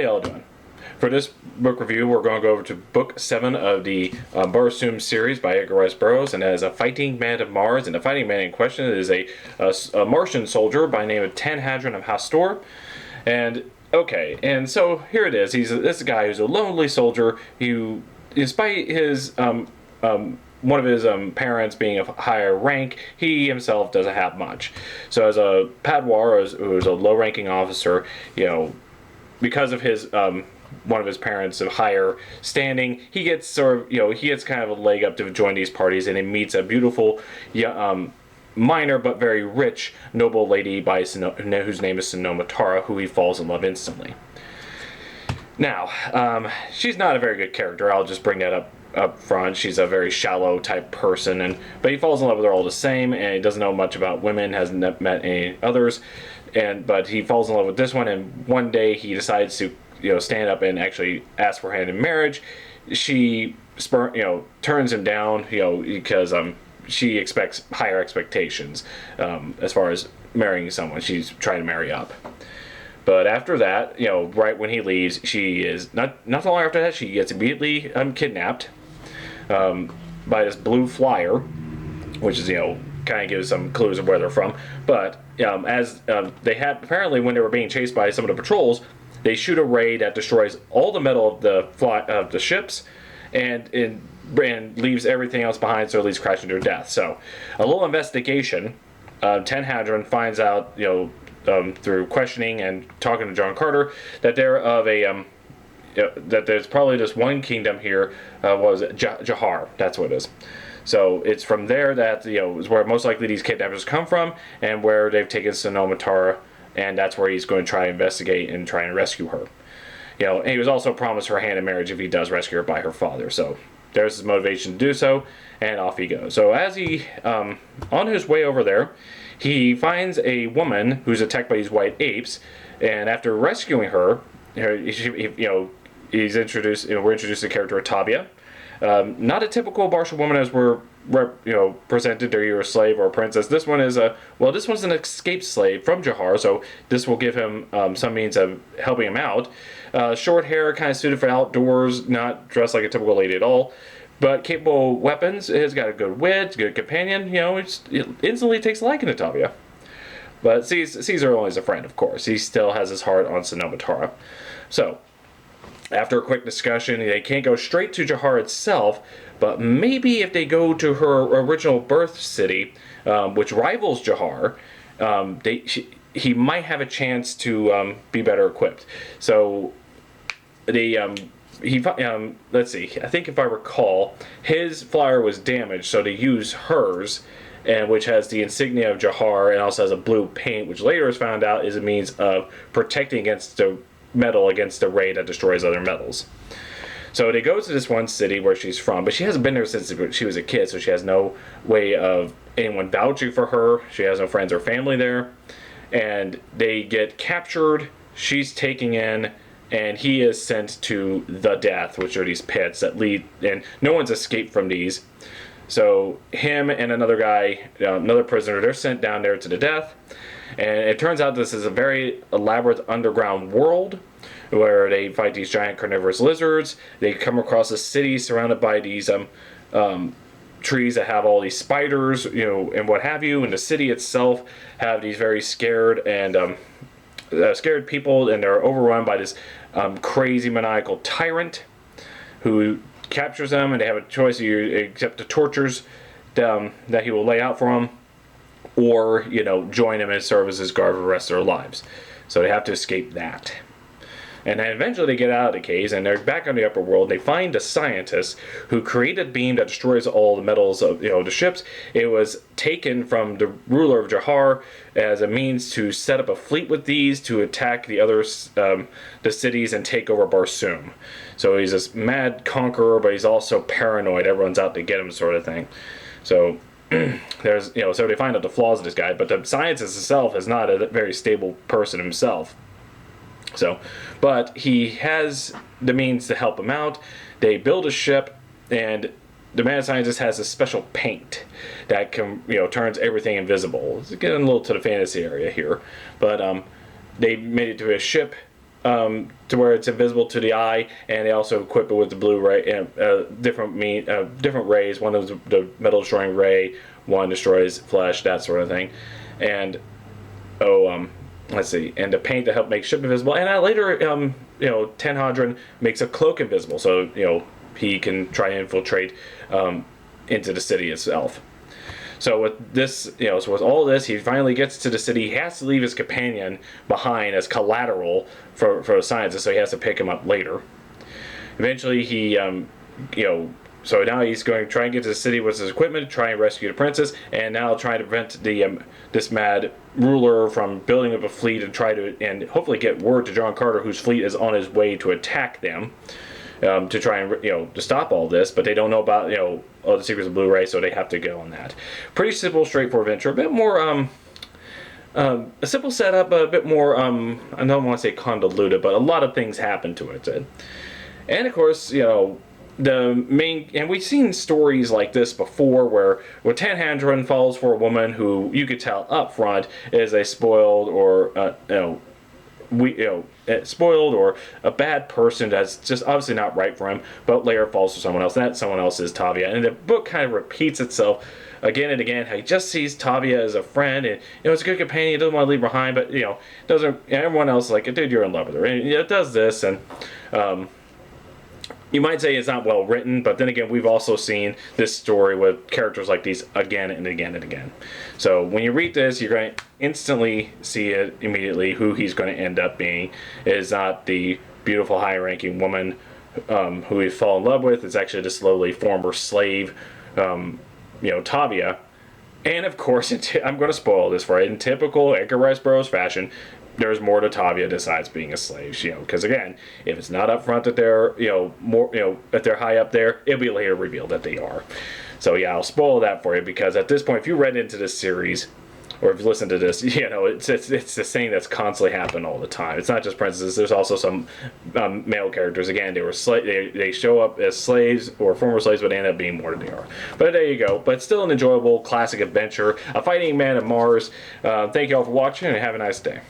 y'all doing? For this book review, we're going to go over to Book 7 of the Barsoom series by Edgar Rice Burroughs, and as a fighting man of Mars, and the fighting man in question is a Martian soldier by the name of Tan Hadron of Hastor. And okay, and so here it is. This guy who's a lonely soldier who, despite his one of his parents being of higher rank, he himself doesn't have much. So as a Padwar, who's a low-ranking officer, because of his one of his parents of higher standing, he gets kind of a leg up to join these parties, and he meets a beautiful, minor but very rich noble lady whose name is Sanoma Tora, who he falls in love instantly. Now, she's not a very good character. I'll just bring that up front. She's a very shallow type person, but he falls in love with her all the same, and he doesn't know much about women, hasn't met any others, but he falls in love with this one, and one day he decides to stand up and actually ask for her hand in marriage. She turns him down, because she expects higher expectations as far as marrying someone. She's trying to marry up. But after that, right when he leaves, she is not long after that, she gets immediately kidnapped by this blue flyer, which is kind of gives some clues of where they're from. But as they had apparently, when they were being chased by some of the patrols, they shoot a ray that destroys all the metal of the ships, and leaves everything else behind, so it leads crashing to their death. So a little investigation, Tan Hadron finds out through questioning and talking to John Carter that they're of that there's probably just one kingdom here, was Jahar. That's what it is. So it's from there that is where most likely these kidnappers come from, and where they've taken Sanoma Tora, and that's where he's going to try to investigate and try and rescue her. And he was also promised her hand in marriage if he does rescue her by her father. So there's his motivation to do so, and off he goes. So as he on his way over there, he finds a woman who's attacked by these white apes, and after rescuing her, he's introduced. We're introduced to the character of Tavia, not a typical Martial woman as we're presented. They're either a slave or a princess. This one is this one's an escaped slave from Jahar, so this will give him some means of helping him out. Short hair, kind of suited for outdoors, not dressed like a typical lady at all, but capable of weapons. Has got a good wit, good companion. It instantly takes a liking to Tavia, but sees her only as a friend. Of course, he still has his heart on Sanoma Tora. So after a quick discussion, they can't go straight to Jahar itself, but maybe if they go to her original birth city, which rivals Jahar, he might have a chance to be better equipped. So let's see. I think if I recall, his flyer was damaged, so they use hers, and which has the insignia of Jahar and also has a blue paint, which later is found out is a means of protecting against the metal, against the ray that destroys other metals. So they go to this one city where she's from, but she hasn't been there since she was a kid, so she has no way of anyone vouching for her. She has no friends or family there, and they get captured. She's taken in, and he is sent to the death, which are these pits that lead, and no one's escaped from these. So him and another guy, another prisoner, they're sent down there to the death. And it turns out this is a very elaborate underground world where they fight these giant carnivorous lizards. They come across a city surrounded by these trees that have all these spiders, and what have you. And the city itself have these very scared people, and they're overrun by this crazy maniacal tyrant who captures them, and they have a choice: you accept the tortures that he will lay out for them, or join him and serve as his guard for the rest of their lives. So they have to escape that. And then eventually they get out of the caves, and they're back on the upper world. They find a scientist who created a beam that destroys all the metals of the ships. It was taken from the ruler of Jahar as a means to set up a fleet with these to attack the other the cities and take over Barsoom. So he's this mad conqueror, but he's also paranoid. Everyone's out to get him, sort of thing. So there's so they find out the flaws of this guy, but the scientist himself is not a very stable person himself. So, but he has the means to help him out. They build a ship, and the mad scientist has a special paint that can, turns everything invisible. It's getting a little to the fantasy area here, but they made it to a ship to where it's invisible to the eye, and they also equip it with the blue ray and different rays. One is the metal destroying ray, one destroys flesh, that sort of thing, and let's see, and the paint to help make ship invisible. And later, Tan Hadron makes a cloak invisible, so he can try and infiltrate into the city itself. So with this, so with all this, he finally gets to the city. He has to leave his companion behind as collateral for the scientists, so he has to pick him up later. Eventually, he, so now he's going to try and get to the city with his equipment, try and rescue the princess, and now try to prevent the this mad ruler from building up a fleet and try to, and hopefully get word to John Carter, whose fleet is on his way to attack them. To try and to stop all this, but they don't know about all the secrets of Blu-ray, so they have to go on that. Pretty simple, straightforward adventure. A bit more a simple setup, but a bit more I don't want to say convoluted, but a lot of things happen to it. And of course, the main, and we've seen stories like this before, where Tan Hadron falls for a woman who you could tell up front is a spoiled or spoiled or a bad person that's just obviously not right for him, but later falls for someone else, and that someone else is Tavia. And the book kind of repeats itself again and again. He just sees Tavia as a friend, and it's a good companion, he doesn't want to leave her behind, but doesn't. Everyone else is like, dude, you're in love with her, and it does this, and you might say it's not well written, but then again, we've also seen this story with characters like these again and again and again. So when you read this, you're going to instantly see it immediately who he's going to end up being. It is not the beautiful, high-ranking woman who we fall in love with. It's actually the slowly former slave, Tavia. And of course, I'm going to spoil this for you. In typical Edgar Rice Burroughs fashion, there's more to Tavia besides being a slave, because again, if it's not up front that they're, that they're high up there, it'll be later revealed that they are. So yeah, I'll spoil that for you, because at this point, if you read into this series, or if you listen to this, it's this thing that's constantly happening all the time. It's not just princesses. There's also some male characters. Again, they show up as slaves or former slaves, but they end up being more than they are. But there you go. But still an enjoyable classic adventure. A fighting man of Mars. Thank you all for watching, and have a nice day.